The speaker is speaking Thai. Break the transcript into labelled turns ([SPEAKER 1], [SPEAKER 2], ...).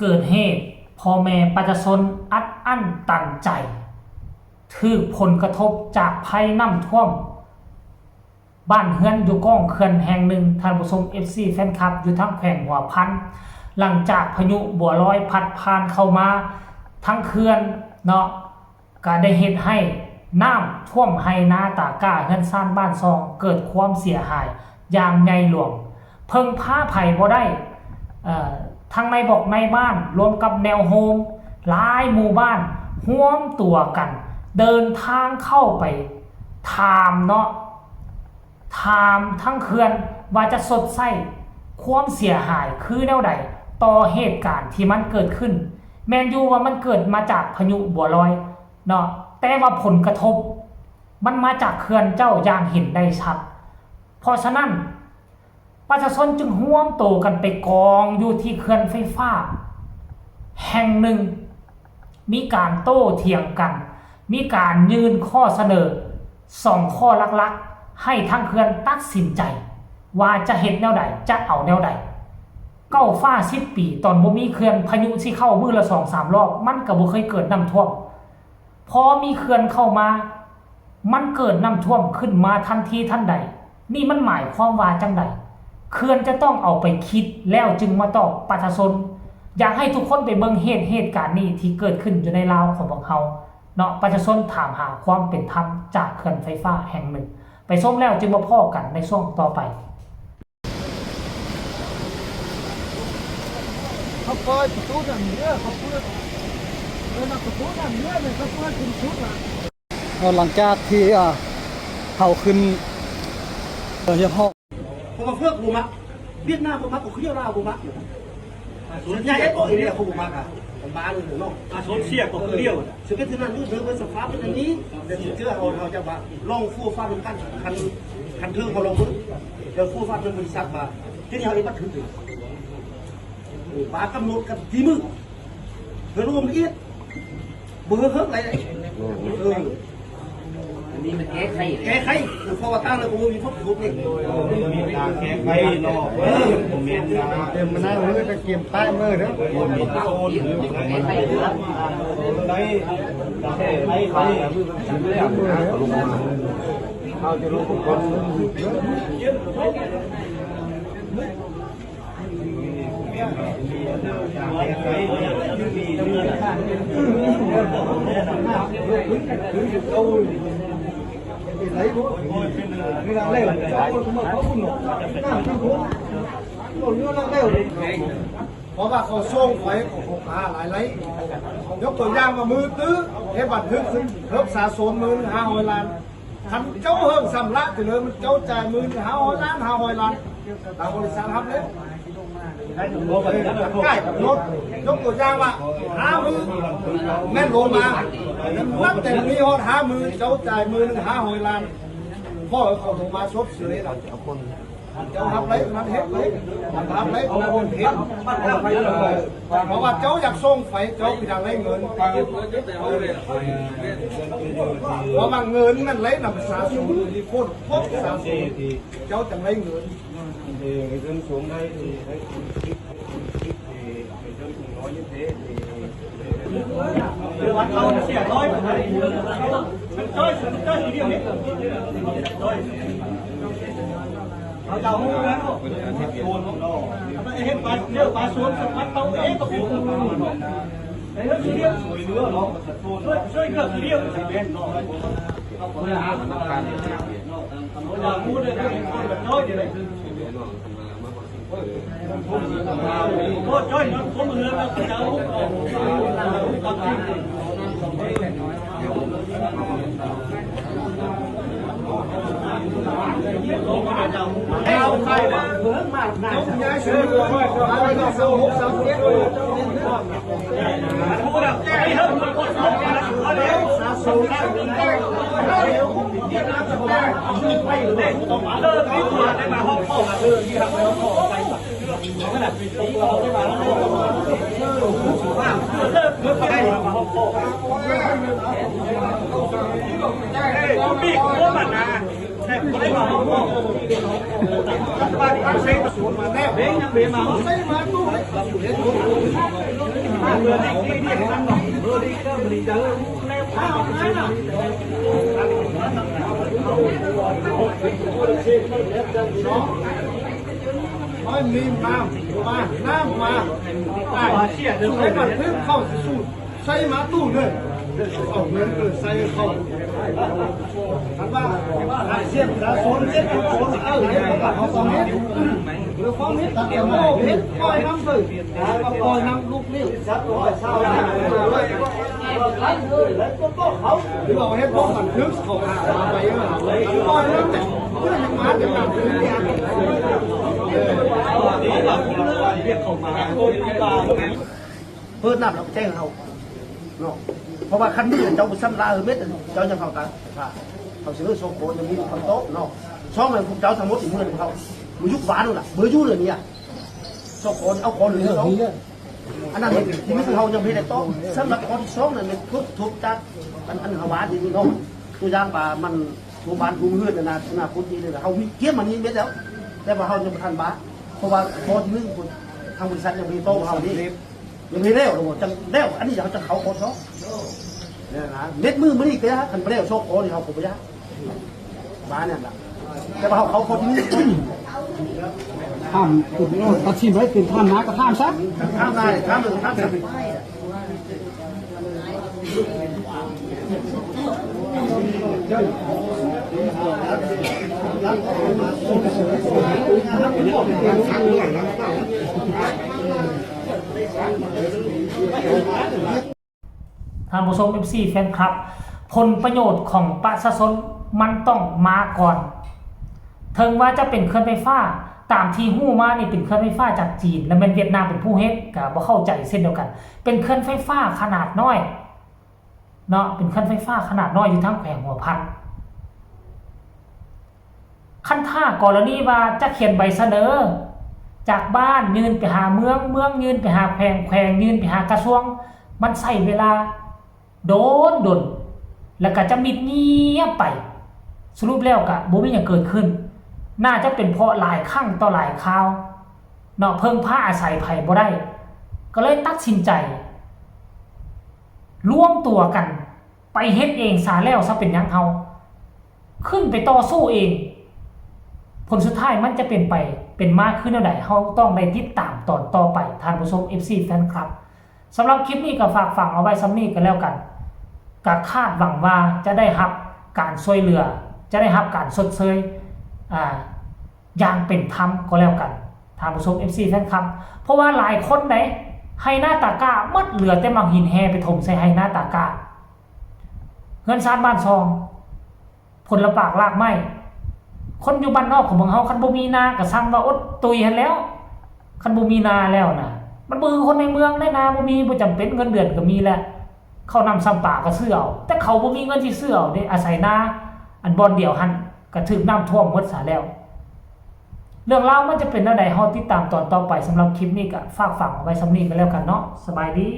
[SPEAKER 1] เกิดเหตุพ่อแม่ประชาชนอัดอั้นตันใจถูกผลกระทบจากภัยน้ำท่วมบ้านเฮือนอยู่ก้องเขื่อนแห่งหนึ่งท่านผู้ชม FC แฟนคลับอยู่ทั้งแขวงหัวพันหลังจากพายุบัวลอยพัดผ่านเข้ามาทั้งเขื่อนเนาะก็ได้เฮ็ดให้น้ำท่วมไร่นาตาก้าเฮือนซ่านบ้านซองเกิดความเสียหายอย่างใหญ่หลวงเพิ่งพาภัยบ่ได้ทั้งในบอกในบ้านรวมกับแนวโฮมหลายหมู่บ้านร่วมตัวกันเดินทางเข้าไปถามเนาะถามทั้งเขื่อนว่าจะสดใสความเสียหายคือแนวใดต่อเหตุการณ์ที่มันเกิดขึ้นแมนยูว่ามันเกิดมาจากพายุบัวลอยเนาะแต่ว่าผลกระทบมันมาจากเขื่อนเจ้าอย่างเห็นได้ชัดเพราะฉะนั้นประชาชนจึงร่วมโตกันไปกองอยู่ที่เขื่อนไฟฟ้าแห่งหนึ่งมีการโต้เถียงกันมีการยื่นข้อเสนอ2ข้อหลักๆให้ทางเขื่อนตัดสินใจว่าจะเฮ็ดแนวใดจะเอาแนวใดเก้าฟ้า10 ปีตอนบ่มีเขื่อนพายุสิเข้ามื้อละ 2-3 รอบมันก็บ่เคยเกิดน้ำท่วมพอมีเขื่อนเข้ามามันเกิดน้ำท่วมขึ้นมาทันทีทันใดนี่มันหมายความว่าจังใดเขื่อนจะต้องเอาไปคิดแล้วจึงมาตอบประชาชนอยากให้ทุกคนไปเบิ่งเหตุการณ์นี้ที่เกิดขึ้นอยู่ในลาวของพวกเฮาเนาะประชาชนถามหาความเป็นธรรมจากเขื่อนไฟฟ้าแห่งหนึ่งไปชมแล้วจึงมาพ้อกันในช่วงต่อไป
[SPEAKER 2] เขาเปิดประตูแบบนี้เขาเปิดประตูแบบนี้เลยเขาเปิดขึ้นชุดละหลังจากที่เขาขึ้นเฉพาะ
[SPEAKER 3] ผมมาเพื่อกูมักเวียดนามกูมักกูเที่ยวลาวกูมักส่วนใหญ่ไอ้ตัวนี้กูมักผมบ้าเลยน้องโซนเสียก็คือเดียวสิ่งที่นั่นนี่เธอเป็นสภาพเป็นนี้แต่สิ่งที่เราจะว่าลองฟูฟ้าเป็นคันเทิงเขาลงมือเดี๋ยวฟูฟ้าเป็นบริษัทมาที่นี่เขาได้บัตรถือป้ากำหนดกับที่มือเพื่อรวมละเอียดเบอร์เพิ่มอะไรนี่มันแก้ไขเพราะว่าตั้งเลยกูมีพวกถูกนี่มีการแก้ไขรอบเมียนเต็มมันน่าเลยจะเก็บใต้มือเด้อมีโซนแก้ไขได้ลงมาเขาจะลงทุกคนlấy bố người ta leo cháu cũng mà có một nổ nó leoเพราะว่าเขาส่งไฟของขาหลายไรยกตัวอย่างว่ามือตื้อเทบัตรทึกเพิ่มสะสม15,000 ล้านคันเจ้าเฮิงสำลักถึงเลยมันเจ้าจ่าย15,000 ล้าน500 ล้านทางบริษัททำเลยใกล้กับรถยกตัวอย่างว่า5 มือแม่นโลมานับแต่มีฮอด5 มือเจ้าจ่าย15,000 ล้านพ่อเขาส่งมาชดเชยเราเจ้าทำไรมันเฮ็ดเลยทำไรมันเฮ็ดเพราะว่าเจ้าอยากส่งไฟเจ้าไปทางไรเงินเพราะมันเงินมันไรนำสาสูงที่โคตรพบสาสูงเจ้าจะไรเงินเงินสูงได้วันเขาเสียร้อยมันจ้อยทีเดียวนี่เราจะหูแล้วโซนของเราเห็นปลาเนื้อปลาโซนสมัดเต้าเอ๊ะก็คือไอ้เรื่องทีเดียวช่วยเรือเนาะช่วยเรื่องทีเดียวสิเป็นเนาะเขาบอกว่าการเราพูดเลยคือคนแบบน้อยอย่างไรโคตรจ้อยน้ำคนเรือเราจะเอาเอาใครนะเมืองมากนะย้ายชื่ออะไรก็เสาหกเสาเจ็ดพูดอ่ะไอ้เฮ้ยมันคนเขาเอาเดี๋ยวสาสูงได้เดี๋ยวเวียดนามจะได้ไปเด็กต้องมาเลิกที่ตัวได้มาห้องพ่อมาเลิกที่ทำแล้วพ่อไปขนาดปีเราได้มาแล้วว่าเลิกเลิกได้มาห้องพ่อปีกหัวมันนะได้มาห้องพ่อรัฐบาลตั้งเซ็นสวนมาแน่เบ้งยังเบ้มาใช่มาตู้ nói mìm vào mà nam mà ai dùng cái bản phép không sụt say má tù nữa không nên cứ say không các bạn đại diện đã xuống hết số ở hết các bạn không hết nếu không hết tất cả mọi hết coi năm rồi coi năm lúc liệu sắp rồi sao đi vào hết bóng bản nước không vậy coi năm này cứ là những má để làmเพื่อนนับเราแจ้งเขาเนาะเพราะว่าคันนี้เจ้าบุษำลาเม็ดเจ้าจะเขากันเขาซื้อโซโคจะมีคำโต๊ะเนาะช่องมันพวกเจ้าทั้งหมดถึงมือของเขามือยุบหวานนู่นน่ะมือยุ่เลยเนี่ยโซโคเอาคนหรือเขาอันนั้นที่ไม่คือเขายังไม่ได้โต๊ะสำหรับคนที่ช่องนั้นเป็นทุบจัดอันเขาหวานดีเนาะตัวอย่างป่ามันตัวบ้านตัวเฮือนนะนะพูดดีเลยเขามีเกี้ยมันนี้เม็ดแล้วแต่ว่าเขายังไม่ทันบ้าเพราะว่าพอที่นึงทางบริษัทยังมีโต๊ะเขานี่ยังมีเร็วเลยจังเร็วอันนี้เขาจะเขาโคตรชอบเนี่ยนะเม็ดมือมันนี่ก็ยากขันเร็วโชคโอ้นี่เขาผมไม่ยากบ้านเนี่ยแหละแต่ว่าเขาโคตรนี่
[SPEAKER 2] ข้ามตุดโน่นตัดชิมไว้เป็นข้ามน้าก็ข้ามซะ
[SPEAKER 3] ข้ามได้ข้ามเลยข้ามเลย
[SPEAKER 1] ท่านผู้ชม FC แฟนคลับผลประโยชน์ของประชาชนมันต้องมาก่อนถึงว่าจะเป็นเครื่องไฟฟ้าตามที่ฮู้มานี่เป็นเครื่องไฟฟ้าจากจีนและเป็นเวียดนามเป็นผู้เฮ็ดก็บ่เข้าใจเส้นเดียวกันเป็นเครื่องไฟฟ้าขนาดน้อยเนาะเป็นเครื่องไฟฟ้าขนาดน้อยอยู่ทางแขวงหัวพันขั้นท่ากรณีว่าจะเขียนใบเสนอจากบ้านยืนไปหาเมืองยืนไปหาแขวงยืนไปหากระทรวงมันใช้เวลาโดนแล้วก็จะมิดเงียบไปสรุปแล้วก็บ่มีหยังเกิดขึ้นน่าจะเป็นเพราะหลายครั้งต่อหลายคราวเนาะเพิ่งพาอาศัยไผบ่ได้ก็เลยตัดสินใจร่วมตัวกันไปเฮ็ดเองซะแล้วซะเป็นหยังเฮาขึ้นไปต่อสู้เองผลสุดท้ายมันจะเป็นไปเป็นมากขึ้นเท่าใดเฮาต้องได้ติดตามตอนต่อไปท่านผู้ชม FC แฟนคลับสำหรับคลิปนี้ก็ฝากฝังเอาไว้ซ้ำนี้กันแล้วกันก็คาดหวังว่าจะได้รับการช่วยเหลือจะได้รับการชดเชยอย่างเป็นธรรมก็แล้วกันท่านผู้ชม FC แฟนคลับเพราะว่าหลายคนได้ให้หน้าตากาหมดเหลือแต่มังหินแฮไปถมใส่ให้หน้าตากาเงินซานบ้านซองผลละปากลากไม้คนอยู่บ้านนอกของเมืองเฮาคันบ่มีนาก็ซ้ำว่าอดตุยหันแล้วคันบ่มีนาแล้วนะมันบ่คือคนในเมืองได้นาบ่มีบ่จำเป็นเงินเดือนก็มีแหละเขานำซ้ำป่าก็ซื้อเอาแต่เขาบ่มีเงินที่ซื้อเอาเด้อาศัยนาอันบ่อนเดียวหันก็ถึกน้ำท่วมหมดซะแล้วเรื่องราวมันจะเป็นแนวใดเฮาติดตามตอนต่อไปสำหรับคลิปนี้ก็ฝากฝังเอาไว้สำนี้ก็แล้วกันเนาะสบายดี